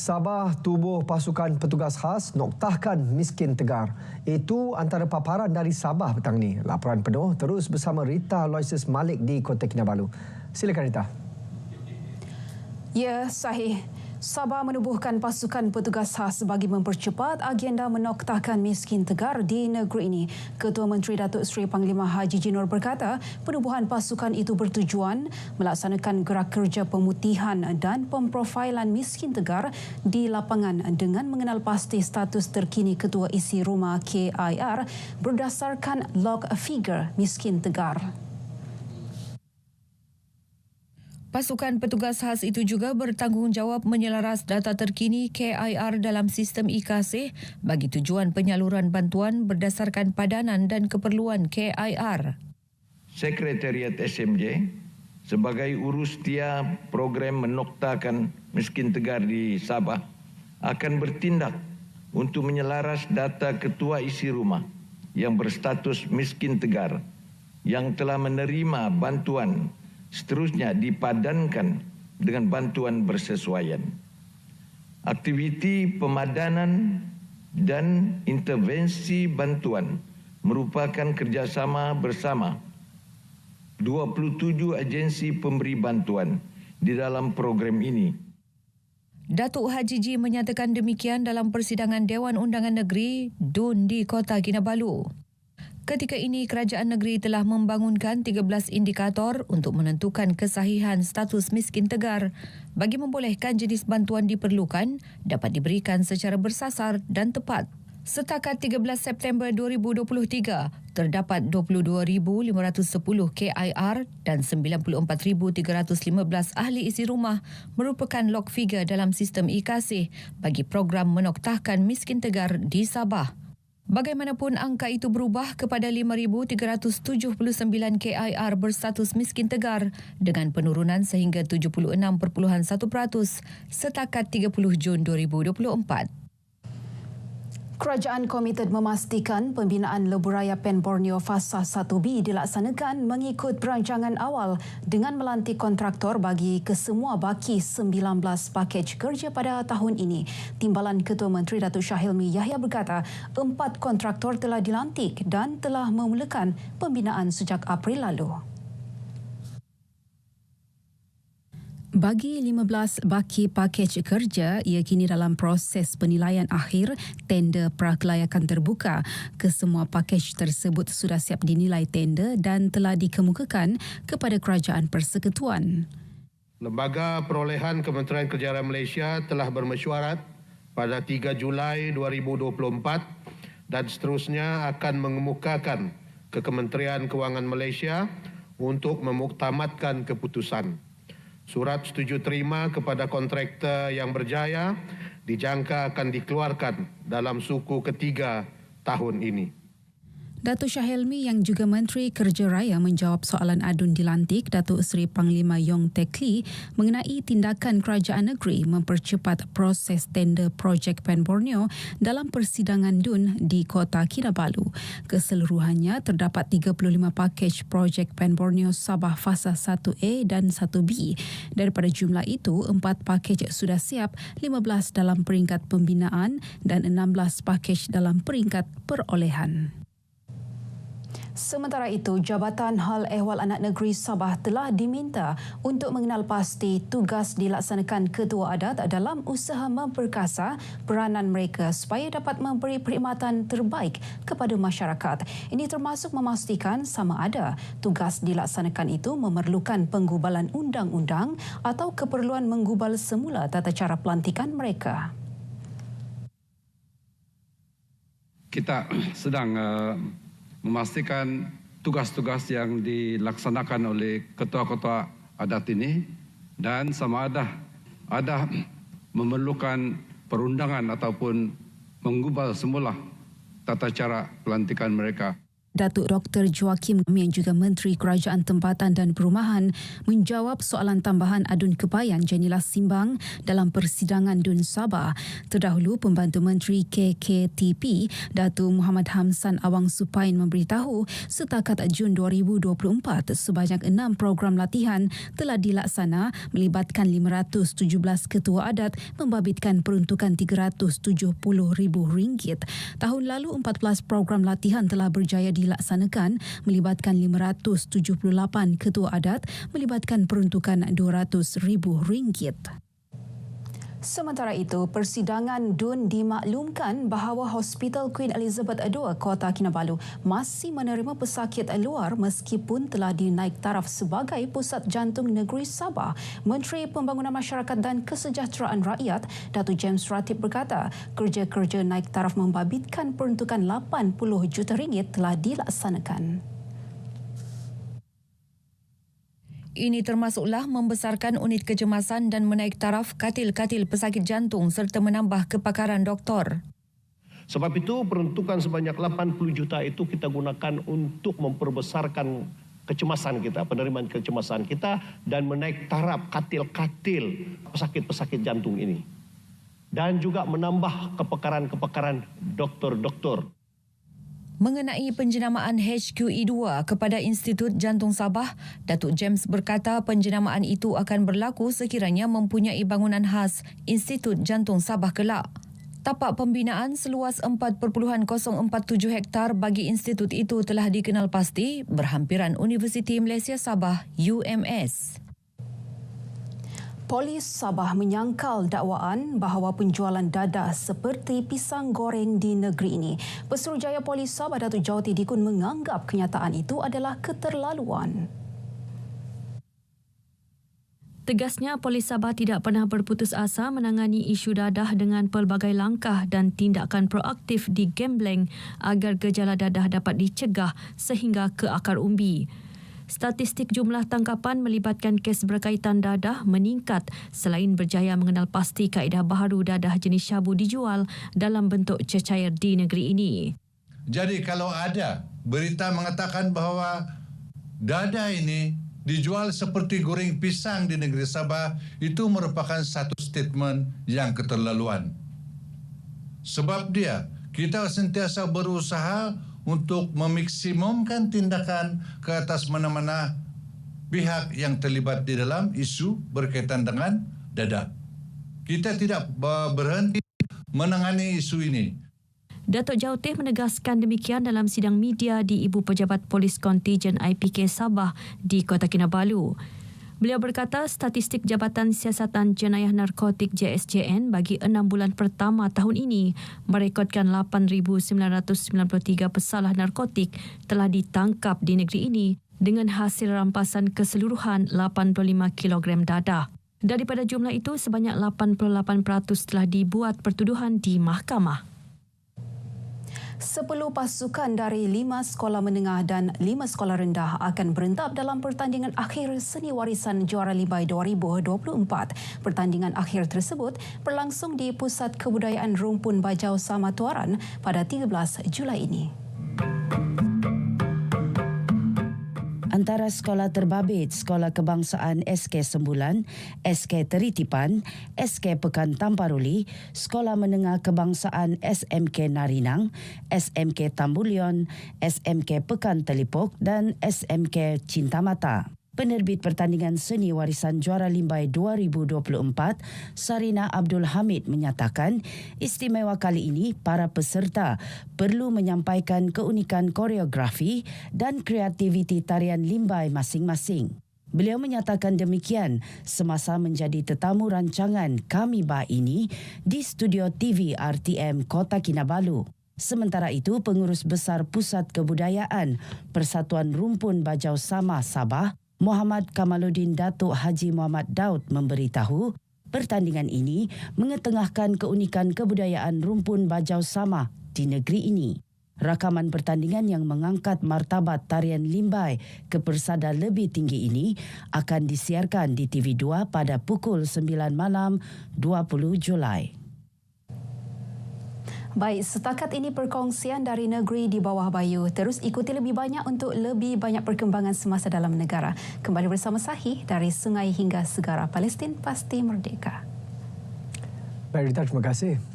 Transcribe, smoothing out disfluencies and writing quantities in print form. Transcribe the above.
Sabah tubuh pasukan petugas khas noktahkan miskin tegar. Itu antara paparan dari Sabah petang ni. Laporan penuh terus bersama Rita Loises Malik di Kota Kinabalu. Silakan Rita. Ya, sahih. Sabah menubuhkan pasukan petugas khas bagi mempercepat agenda menoktahkan miskin tegar di negeri ini. Ketua Menteri Datuk Seri Panglima Haji Jinor berkata, penubuhan pasukan itu bertujuan melaksanakan gerak kerja pemutihan dan pemprofilan miskin tegar di lapangan dengan mengenal pasti status terkini Ketua Isi Rumah KIR berdasarkan log figure miskin tegar. Pasukan petugas khas itu juga bertanggungjawab menyelaras data terkini KIR dalam sistem e-Kasih bagi tujuan penyaluran bantuan berdasarkan padanan dan keperluan KIR. Sekretariat SMJ sebagai urus setia program menoktahkan miskin tegar di Sabah akan bertindak untuk menyelaras data ketua isi rumah yang berstatus miskin tegar yang telah menerima bantuan seterusnya dipadankan dengan bantuan bersesuaian. Aktiviti pemadanan dan intervensi bantuan merupakan kerjasama bersama 27 agensi pemberi bantuan di dalam program ini. Datuk Haji Ji menyatakan demikian dalam persidangan Dewan Undangan Negeri DUN di Kota Kinabalu. Ketika ini, kerajaan negeri telah membangunkan 13 indikator untuk menentukan kesahihan status miskin tegar bagi membolehkan jenis bantuan diperlukan dapat diberikan secara bersasar dan tepat. Setakat 13 September 2023, terdapat 22,510 KIR dan 94,315 ahli isi rumah merupakan log figure dalam sistem e-Kasih bagi program menoktahkan miskin tegar di Sabah. Bagaimanapun, angka itu berubah kepada 5,379 KIR berstatus miskin tegar dengan penurunan sehingga 76.1% setakat 30 Jun 2024. Kerajaan komited memastikan pembinaan Lebuhraya Pen Borneo Fasa 1B dilaksanakan mengikut perancangan awal dengan melantik kontraktor bagi kesemua baki 19 pakej kerja pada tahun ini. Timbalan Ketua Menteri Datuk Shah Hilmi Yahya berkata, 4 kontraktor telah dilantik dan telah memulakan pembinaan sejak April lalu. Bagi 15 baki pakej kerja, ia kini dalam proses penilaian akhir tender prakelayakan terbuka. Kesemua pakej tersebut sudah siap dinilai tender dan telah dikemukakan kepada Kerajaan Persekutuan. Lembaga Perolehan Kementerian Kejaraan Malaysia telah bermesyuarat pada 3 Julai 2024 dan seterusnya akan mengemukakan ke Kementerian Kewangan Malaysia untuk memuktamadkan keputusan. Surat setuju terima kepada kontraktor yang berjaya dijangka akan dikeluarkan dalam suku ketiga tahun ini. Datuk Shah Hilmi yang juga Menteri Kerja Raya menjawab soalan adun dilantik Datuk Seri Panglima Yong Teck Lee mengenai tindakan kerajaan negeri mempercepat proses tender projek Pen Borneo dalam persidangan DUN di Kota Kinabalu. Keseluruhannya terdapat 35 pakej projek Pen Borneo Sabah Fasa 1A dan 1B. Daripada jumlah itu, 4 pakej sudah siap, 15 dalam peringkat pembinaan dan 16 pakej dalam peringkat perolehan. Sementara itu, Jabatan Hal Ehwal Anak Negeri Sabah telah diminta untuk mengenal pasti tugas dilaksanakan ketua adat dalam usaha memperkasa peranan mereka supaya dapat memberi perkhidmatan terbaik kepada masyarakat. Ini termasuk memastikan sama ada tugas dilaksanakan itu memerlukan penggubalan undang-undang atau keperluan menggubal semula tata cara pelantikan mereka. Kita sedang memastikan tugas-tugas yang dilaksanakan oleh ketua-ketua adat ini dan sama ada memerlukan perundangan ataupun menggubal semula tata cara pelantikan mereka. Datuk Dr. Joaquim yang juga Menteri Kerajaan Tempatan dan Perumahan menjawab soalan tambahan adun kebayan Janila Simbang dalam persidangan DUN Sabah. Terdahulu, Pembantu Menteri KKTP Datuk Muhammad Hamsan Awang Supain memberitahu setakat Jun 2024 sebanyak 6 program latihan telah dilaksana melibatkan 517 ketua adat membabitkan peruntukan RM370,000. Tahun lalu 14 program latihan telah berjaya dilaksanakan melibatkan 578 ketua adat melibatkan peruntukan RM200,000. Sementara itu, persidangan DUN dimaklumkan bahawa Hospital Queen Elizabeth II Kota Kinabalu masih menerima pesakit luar meskipun telah dinaik taraf sebagai pusat jantung negeri Sabah. Menteri Pembangunan Masyarakat dan Kesejahteraan Rakyat, Datuk James Ratib berkata, kerja-kerja naik taraf membabitkan peruntukan RM80 juta telah dilaksanakan. Ini termasuklah membesarkan unit kecemasan dan menaik taraf katil-katil pesakit jantung serta menambah kepakaran doktor. Sebab itu peruntukan sebanyak 80 juta itu kita gunakan untuk memperbesarkan kecemasan kita, penerimaan kecemasan kita dan menaik taraf katil-katil pesakit-pesakit jantung ini. Dan juga menambah kepakaran-kepakaran doktor-doktor. Mengenai penjenamaan HQE2 kepada Institut Jantung Sabah, Datuk James berkata penjenamaan itu akan berlaku sekiranya mempunyai bangunan khas Institut Jantung Sabah kelak. Tapak pembinaan seluas 4.047 hektar bagi institut itu telah dikenal pasti berhampiran Universiti Malaysia Sabah UMS. Polis Sabah menyangkal dakwaan bahawa penjualan dadah seperti pisang goreng di negeri ini. Pesuruhjaya Polis Sabah Datuk Jawati Dikun menganggap kenyataan itu adalah keterlaluan. Tegasnya, Polis Sabah tidak pernah berputus asa menangani isu dadah dengan pelbagai langkah dan tindakan proaktif di Gembleng agar gejala dadah dapat dicegah sehingga ke akar umbi. Statistik jumlah tangkapan melibatkan kes berkaitan dadah meningkat selain berjaya mengenal pasti kaedah baharu dadah jenis syabu dijual dalam bentuk cecair di negeri ini. Jadi kalau ada berita mengatakan bahawa dadah ini dijual seperti goreng pisang di negeri Sabah, itu merupakan satu statement yang keterlaluan. Sebab kita sentiasa berusaha untuk memaksimumkan tindakan ke atas mana-mana pihak yang terlibat di dalam isu berkaitan dengan dadah. Kita tidak berhenti menangani isu ini. Datuk Jautih menegaskan demikian dalam sidang media di Ibu Pejabat Polis Kontijen IPK Sabah di Kota Kinabalu. Beliau berkata statistik Jabatan Siasatan Jenayah Narkotik JSJN bagi 6 bulan pertama tahun ini merekodkan 8,993 pesalah narkotik telah ditangkap di negeri ini dengan hasil rampasan keseluruhan 85 kg dadah. Daripada jumlah itu, sebanyak 88% telah dibuat pertuduhan di mahkamah. 10 pasukan dari 5 sekolah menengah dan 5 sekolah rendah akan berentap dalam pertandingan akhir Seni Warisan Juara Limbai 2024. Pertandingan akhir tersebut berlangsung di Pusat Kebudayaan Rumpun Bajau Sama Tuaran pada 13 Julai ini. Antara sekolah terbabit, Sekolah Kebangsaan SK Sembulan, SK Teritipan, SK Pekan Tamparuli, Sekolah Menengah Kebangsaan SMK Narinang, SMK Tambulion, SMK Pekan Telipok dan SMK Cintamata. Penerbit pertandingan Seni Warisan Juara Limbai 2024, Sarina Abdul Hamid menyatakan istimewa kali ini para peserta perlu menyampaikan keunikan koreografi dan kreativiti tarian Limbai masing-masing. Beliau menyatakan demikian semasa menjadi tetamu rancangan Kami Ba ini di studio TV RTM Kota Kinabalu. Sementara itu, Pengurus Besar Pusat Kebudayaan Persatuan Rumpun Bajau Sama Sabah, Muhammad Kamaluddin Datuk Haji Muhammad Daud memberitahu pertandingan ini mengetengahkan keunikan kebudayaan rumpun Bajau Sama di negeri ini. Rakaman pertandingan yang mengangkat martabat tarian Limbai ke persada lebih tinggi ini akan disiarkan di TV2 pada pukul 9 malam 20 Julai. Baik, setakat ini perkongsian dari negeri di bawah Bayu. Terus ikuti lebih banyak untuk lebih banyak perkembangan semasa dalam negara. Kembali bersama Sahih dari Sungai hingga Segara, Palestin pasti merdeka. Baik Rita, terima kasih.